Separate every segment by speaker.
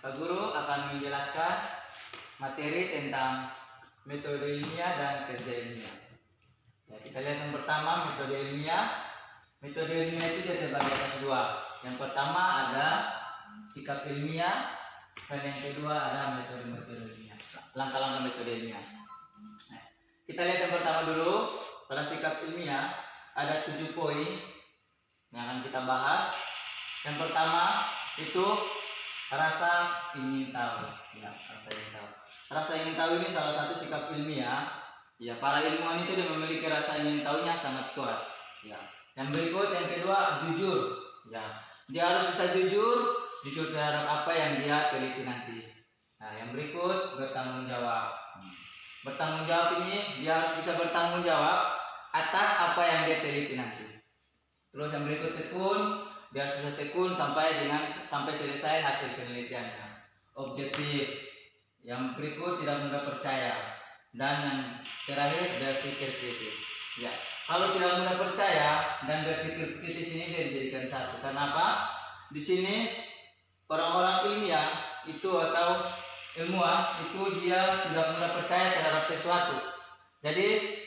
Speaker 1: Pak Guru akan menjelaskan materi tentang metode ilmiah dan kerja ilmiah. Ya, kita lihat yang pertama, metode ilmiah. Metode ilmiah itu terbagi atas dua. Yang pertama ada sikap ilmiah, dan yang kedua ada metode ilmiah. Langkah-langkah metode ilmiah. Nah, kita lihat yang pertama dulu. Pada sikap ilmiah ada 7 poin yang akan kita bahas. Yang pertama itu rasa ingin tahu. Ya, rasa ingin tahu. Rasa ingin tahu ini salah satu sikap ilmiah. Ya, para ilmuwan itu dia memiliki rasa ingin tahunya sangat kuat. Ya. Yang berikut, yang kedua, jujur. Ya, dia harus bisa jujur terhadap apa yang dia teliti nanti. Nah, yang berikut, bertanggung jawab. Bertanggung jawab ini dia harus bisa bertanggung jawab atas apa yang dia teliti nanti. Terus yang berikut, tekun. Dia harus bisa tekun sampai selesai hasil penelitiannya. Objektif. Yang berikut, tidak mudah percaya. Dan yang terakhir, berpikir kritis. Ya, kalau tidak mudah percaya dan berpikir kritis ini dia dijadikan satu. Karena apa? Di sini orang-orang ilmiah itu atau ilmuwan itu dia tidak mudah percaya terhadap sesuatu. Jadi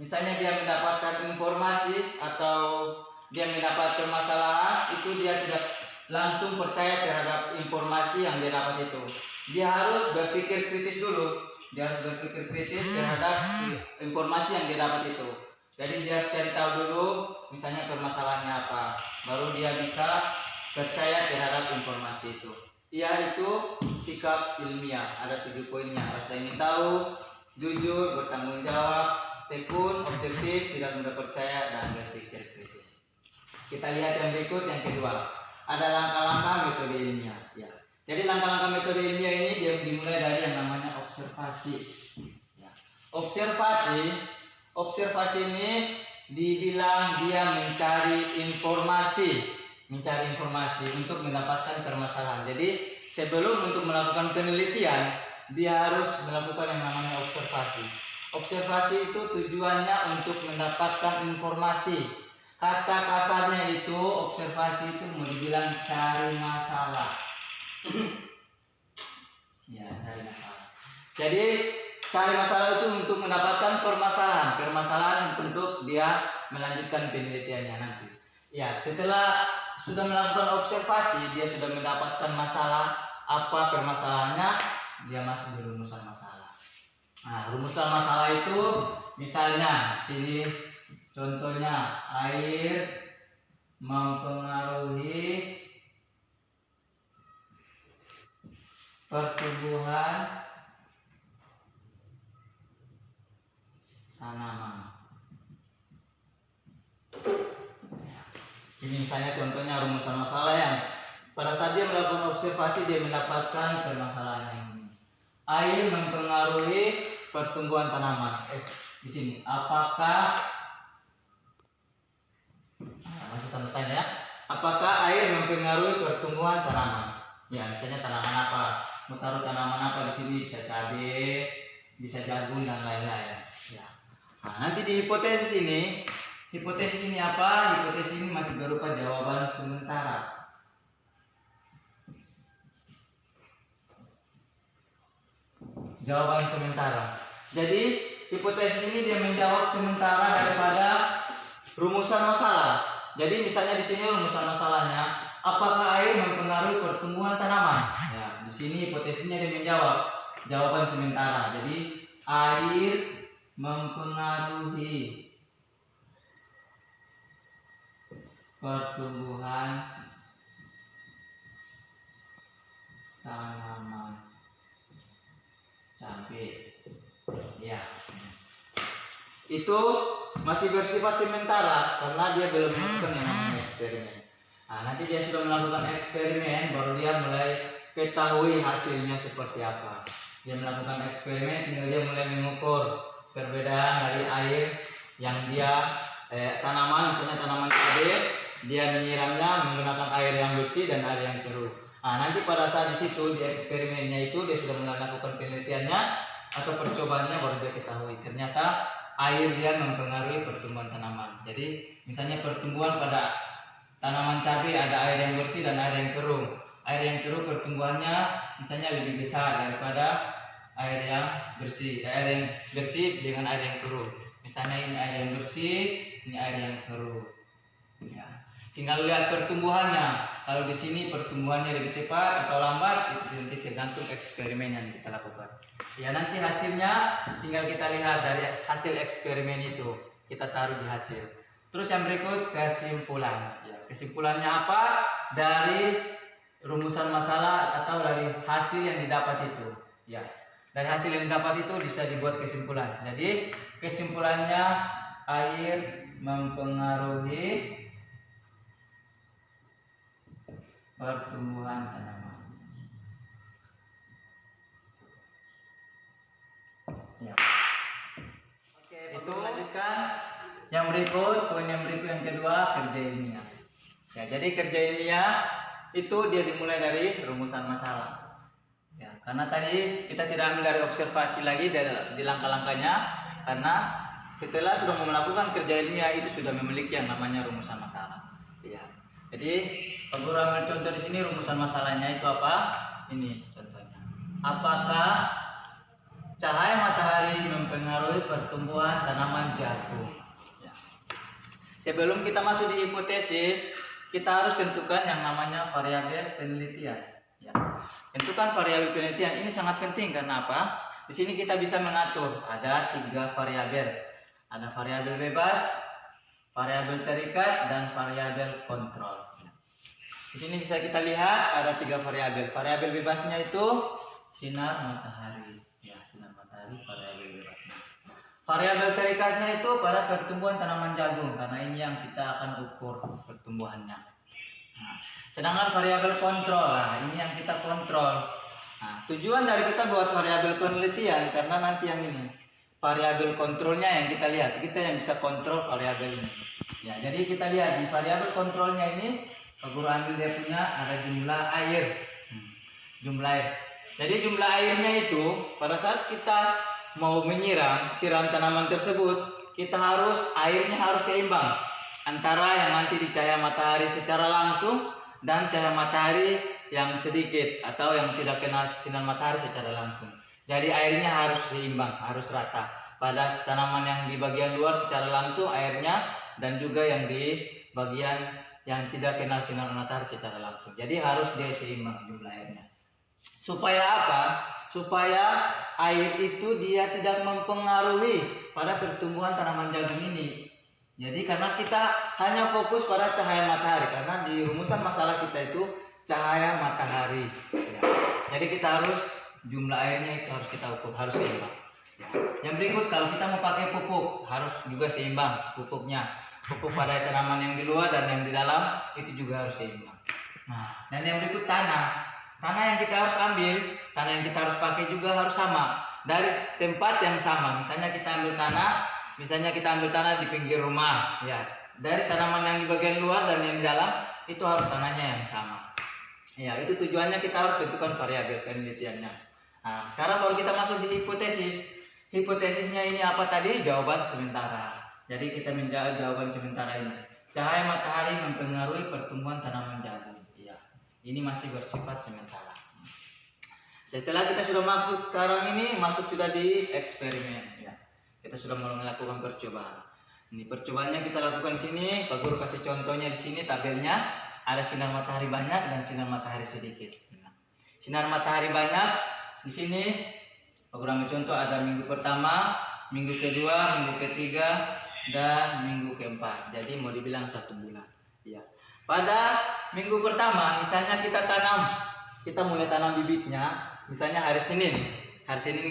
Speaker 1: misalnya dia mendapatkan informasi atau dia mendapat permasalahan, itu dia tidak langsung percaya terhadap informasi yang dia dapat itu. Dia harus berpikir kritis dulu. Dia harus berpikir kritis terhadap informasi yang dia dapat itu. Jadi dia harus cari tahu dulu misalnya permasalahannya apa, baru dia bisa percaya terhadap informasi itu. Ya, itu sikap ilmiah. Ada 7 poinnya. Rasa ingin tahu, jujur, bertanggung jawab, tekun, objektif, tidak mudah percaya, dan berpikir kritis. Kita lihat yang berikut, yang kedua. Ada langkah-langkah metode ilmiah. Ya. Jadi langkah-langkah metode ilmiah ini dia dimulai dari yang namanya observasi. Ya. Observasi ini dibilang dia mencari informasi untuk mendapatkan permasalahan. Jadi sebelum untuk melakukan penelitian, dia harus melakukan yang namanya observasi. Observasi itu tujuannya untuk mendapatkan informasi. Kata kasarnya itu observasi itu mau dibilang cari masalah. Ya, cari masalah. Jadi cari masalah itu untuk mendapatkan permasalahan untuk dia melanjutkan penelitiannya nanti. Ya, setelah sudah melakukan observasi, dia sudah mendapatkan masalah, apa permasalahannya, dia masuk di rumusan masalah. Nah, rumusan masalah itu misalnya sini contohnya air mempengaruhi pertumbuhan tanaman. Ini misalnya contohnya rumusan masalah yang pada saat dia melakukan observasi dia mendapatkan permasalahan ini. Air mempengaruhi pertumbuhan tanaman. Di sini apakah masih tanda tanya ya? Apakah air mempengaruhi pertumbuhan tanaman? Ya, misalnya tanaman apa? Mau taruh tanaman apa di sini? Bisa cabai, bisa jagung dan lain-lain. Ya. Nah, nanti di hipotesis ini apa? Hipotesis ini masih berupa jawaban sementara. Jawaban sementara. Jadi hipotesis ini dia menjawab sementara daripada rumusan masalah. Jadi misalnya di sini rumusan masalahnya, apakah air mempengaruhi pertumbuhan tanaman? Ya, di sini hipotesisnya dia menjawab jawaban sementara. Jadi air mempengaruhi pertumbuhan tanaman cabai. Ya. Itu masih bersifat sementara karena dia belum melakukan yang namanya eksperimen. Nah, nanti dia sudah melakukan eksperimen baru dia mulai ketahui hasilnya seperti apa. Dia melakukan eksperimen tinggal dia mulai mengukur perbedaan dari air yang dia tanaman, misalnya tanaman cabai, dia menyiramnya menggunakan air yang bersih dan air yang keruh. Nah, nanti pada saat di situ di eksperimennya itu dia sudah melakukan penelitiannya atau percobaannya baru dia ketahui ternyata air dia mempengaruhi pertumbuhan tanaman. Jadi misalnya pertumbuhan pada tanaman cabai ada air yang bersih dan air yang keruh. Air yang keruh pertumbuhannya misalnya lebih besar daripada air yang bersih. Air yang bersih dengan air yang keruh. Misalnya ini air yang bersih, ini air yang keruh. Ya. Tinggal lihat pertumbuhannya. Kalau di sini pertumbuhannya lebih cepat atau lambat, itu nanti tergantung eksperimen yang kita lakukan. Ya, nanti hasilnya tinggal kita lihat dari hasil eksperimen itu, kita taruh di hasil. Terus yang berikut kesimpulan. Ya, kesimpulannya apa? Dari rumusan masalah atau dari hasil yang didapat itu. Ya, dari hasil yang didapat itu bisa dibuat kesimpulan. Jadi kesimpulannya air mempengaruhi pertumbuhan tanaman. Ya. Oke, itu lanjutkan. Yang berikut, poin yang berikut yang kedua, kerja ilmiah. Ya, jadi kerja ilmiah itu dia dimulai dari rumusan masalah. Ya, karena tadi kita tidak ambil dari observasi lagi di langkah-langkahnya, karena setelah sudah melakukan kerja ilmiah itu sudah memiliki yang namanya rumusan masalah. Ya. Jadi, Pak Guru ambil contoh di sini rumusan masalahnya itu apa? Ini contohnya. Apakah cahaya matahari mempengaruhi pertumbuhan tanaman jagung? Ya. Sebelum kita masuk di hipotesis, kita harus tentukan yang namanya variabel penelitian. Ya. Tentukan variabel penelitian ini sangat penting karena apa? Di sini kita bisa mengatur ada 3 variabel. Ada variabel bebas, variabel terikat, dan variabel kontrol. Di sini bisa kita lihat ada 3 variabel. Variabel bebasnya itu sinar matahari. Ya, sinar matahari variabel bebasnya. Variabel terikatnya itu pada pertumbuhan tanaman jagung karena ini yang kita akan ukur pertumbuhannya. Nah, sedangkan variabel kontrol, nah ini yang kita kontrol. Nah, tujuan dari kita buat variabel penelitian karena nanti yang ini variabel kontrolnya yang kita lihat, kita yang bisa kontrol variabel ini. Ya, jadi kita lihat di variabel kontrolnya ini, Pak Guru ambil dia punya ada jumlah air. Jumlah air. Jadi jumlah airnya itu pada saat kita mau siram tanaman tersebut, kita airnya harus seimbang antara yang nanti di cahaya matahari secara langsung dan cahaya matahari yang sedikit atau yang tidak kena sinar matahari secara langsung. Jadi airnya harus seimbang, harus rata pada tanaman yang di bagian luar secara langsung airnya dan juga yang di bagian yang tidak kena sinar matahari secara langsung. Jadi harus dia seimbang jumlah airnya. Supaya apa? Supaya air itu dia tidak mempengaruhi pada pertumbuhan tanaman jagung ini. Jadi karena kita hanya fokus pada cahaya matahari, karena di rumusan masalah kita itu cahaya matahari. Ya. Jadi kita harus jumlah airnya itu harus kita ukur, harus seimbang. Ya. Yang berikut kalau kita mau pakai pupuk harus juga seimbang pupuknya. Pupuk pada tanaman yang di luar dan yang di dalam itu juga harus seimbang. Nah, dan yang berikut tanah. Tanah yang kita harus ambil, tanah yang kita harus pakai juga harus sama dari tempat yang sama. Misalnya kita ambil tanah di pinggir rumah, ya. Dari tanaman yang di bagian luar dan yang di dalam itu harus tanahnya yang sama. Ya, itu tujuannya kita harus tentukan variabel penelitiannya. Nah, sekarang baru kita masuk di hipotesis. Hipotesisnya ini apa tadi? Jawaban sementara. Jadi kita menjawab jawaban sementara ini. Cahaya matahari mempengaruhi pertumbuhan tanaman jagung. Ya, ini masih bersifat sementara. Setelah kita sudah masuk sekarang ini sudah di eksperimen. Ya, kita sudah mulai melakukan percobaan. Ini percobaannya kita lakukan di sini. Pak Guru kasih contohnya di sini tabelnya. Ada sinar matahari banyak dan sinar matahari sedikit. Nah, sinar matahari banyak di sini. Pak Guru ambil contoh ada minggu pertama, minggu kedua, minggu ketiga, dan minggu keempat. Jadi mau dibilang 1 bulan. Ya. Pada minggu pertama, misalnya kita mulai tanam bibitnya. Misalnya hari Senin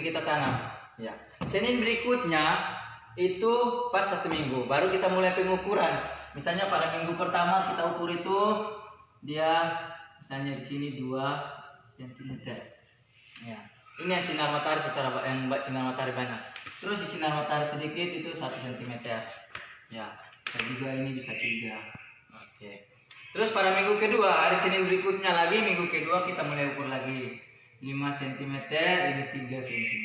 Speaker 1: kita tanam. Ya. Senin berikutnya itu pas 1 minggu, baru kita mulai pengukuran. Misalnya pada minggu pertama kita ukur itu dia misalnya di sini 2 cm. Ya. Ini yang sinar matahari sinar matahari banyak. Terus di sinar matahari sedikit itu 1 cm. Ya, bisa juga ini bisa 3. Oke. Terus pada minggu kedua, hari Senin berikutnya lagi, minggu kedua kita mulai ukur lagi. 5 cm, ini 3 cm.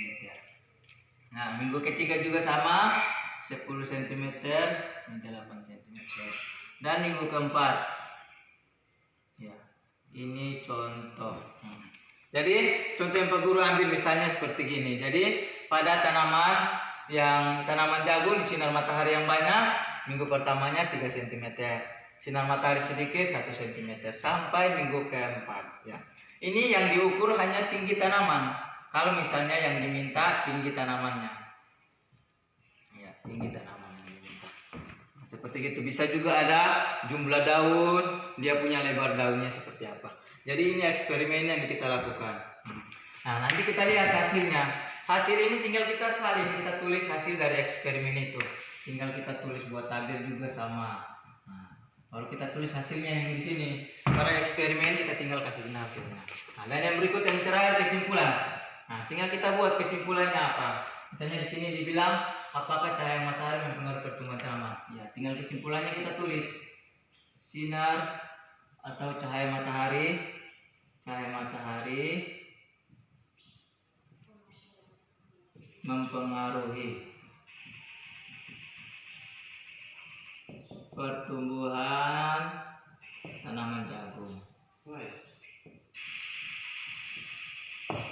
Speaker 1: Nah, minggu ketiga juga sama, 10 cm, ini 8 cm. Dan minggu keempat, ya, Ini contoh. Jadi contoh yang Pak Guru ambil misalnya seperti gini. Jadi pada tanaman jagung di sinar matahari yang banyak, minggu pertamanya 3 cm. Sinar matahari sedikit 1 cm sampai minggu keempat. Ya. Ini yang diukur hanya tinggi tanaman. Kalau misalnya yang diminta tinggi tanamannya. Ya, tinggi tanaman yang diminta. Seperti itu. Bisa juga ada jumlah daun, dia punya lebar daunnya seperti apa. Jadi ini eksperimen yang kita lakukan. Nah, nanti kita lihat hasilnya. Hasil ini tinggal kita salin, kita tulis hasil dari eksperimen itu. Tinggal kita tulis buat tabel juga sama. Nah, baru kita tulis hasilnya yang di sini. Para eksperimen kita tinggal kasih hasilnya. Nah, dan yang berikut yang terakhir kesimpulan. Nah, tinggal kita buat kesimpulannya apa. Misalnya di sini dibilang apakah cahaya matahari mempengaruhi pertumbuhan tanaman? Ya, tinggal kesimpulannya kita tulis. Sinar atau cahaya matahari mempengaruhi pertumbuhan tanaman jagung.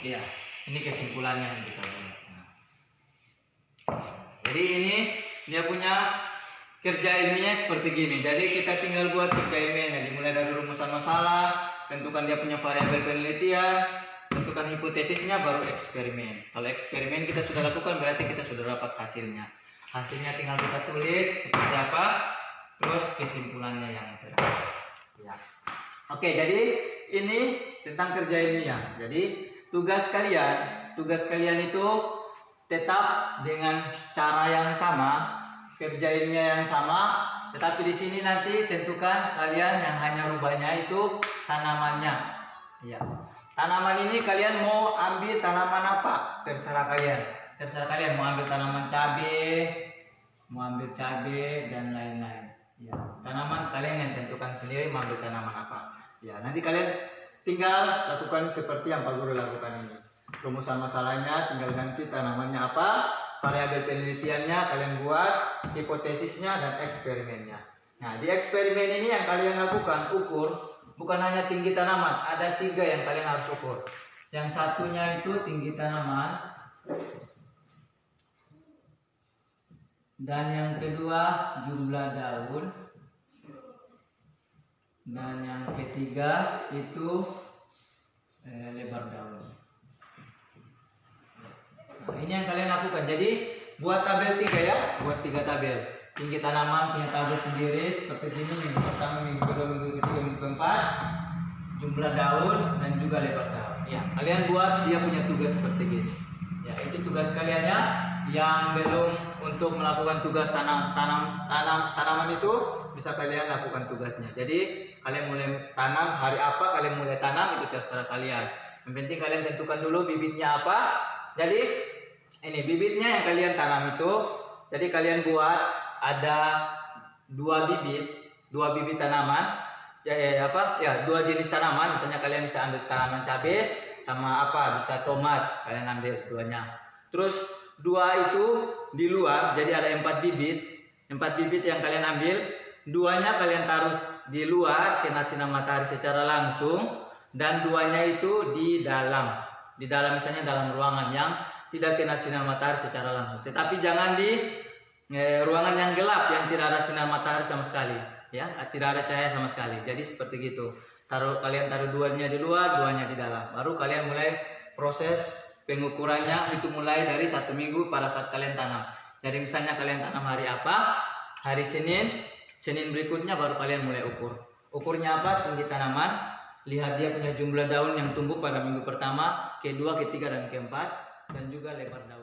Speaker 1: Ya, ini kesimpulannya yang kita buat. Nah. Jadi ini dia punya kerja ilmiah seperti gini. Jadi kita tinggal buat kerja ilmiahnya, dimulai dari rumusan masalah, tentukan dia punya variabel penelitian, tentukan hipotesisnya, baru eksperimen. Kalau eksperimen kita sudah lakukan berarti kita sudah dapat hasilnya. Hasilnya tinggal kita tulis seperti apa, terus kesimpulannya yang terakhir. Ya. Oke, jadi ini tentang kerja ilmiah. Jadi tugas kalian itu tetap dengan cara yang sama, kerja ilmiah yang sama, tetapi di sini nanti tentukan kalian yang hanya rubahnya itu tanamannya. Ya. Tanaman ini kalian mau ambil tanaman apa? Terserah kalian. Mau ambil tanaman cabai, dan lain-lain. Ya. Tanaman kalian yang tentukan sendiri mau ambil tanaman apa. Ya, nanti kalian tinggal lakukan seperti yang Pak Guru lakukan ini. Rumusan masalahnya tinggal ganti tanamannya apa, variabel penelitiannya kalian buat, hipotesisnya dan eksperimennya. Nah, di eksperimen ini yang kalian lakukan, ukur, bukan hanya tinggi tanaman, ada 3 yang kalian harus ukur. Yang satunya itu tinggi tanaman, dan yang kedua jumlah daun, dan yang ketiga itu lebar daun. Nah, ini yang kalian lakukan. Jadi buat tabel 3 ya, buat 3 tabel. Tinggi tanaman punya tabel sendiri seperti ini, minggu pertama, minggu kedua, minggu ketiga, minggu keempat, jumlah daun dan juga lebar daun. Ya, kalian buat dia punya tugas seperti ini. Ya, itu tugas kaliannya. Yang belum untuk melakukan tugas tanaman itu bisa kalian lakukan tugasnya. Jadi kalian mulai tanam hari apa, kalian mulai tanam itu terserah kalian. Yang penting kalian tentukan dulu bibitnya apa. Jadi ini bibitnya yang kalian tanam itu. Jadi kalian buat ada 2 bibit tanaman. Dua jenis tanaman. Misalnya kalian bisa ambil tanaman cabai sama apa, bisa tomat. Kalian ambil duanya. Terus 2 itu di luar, jadi ada 4 bibit. 4 bibit yang kalian ambil, 2-nya kalian taruh di luar kena sinar matahari secara langsung, dan 2-nya itu di dalam misalnya dalam ruangan yang tidak kena sinar matahari secara langsung. Tetapi jangan di ruangan yang gelap yang tidak ada sinar matahari sama sekali, ya, tidak ada cahaya sama sekali. Jadi seperti gitu. Kalian taruh 2-nya di luar, 2-nya di dalam. Baru kalian mulai proses pengukurannya itu mulai dari 1 minggu pada saat kalian tanam. Jadi misalnya kalian tanam hari apa? Hari Senin berikutnya baru kalian mulai ukur. Ukurnya apa? Tinggi tanaman. Lihat dia punya jumlah daun yang tumbuh pada minggu pertama, kedua, ketiga dan keempat, dan juga lebar daun.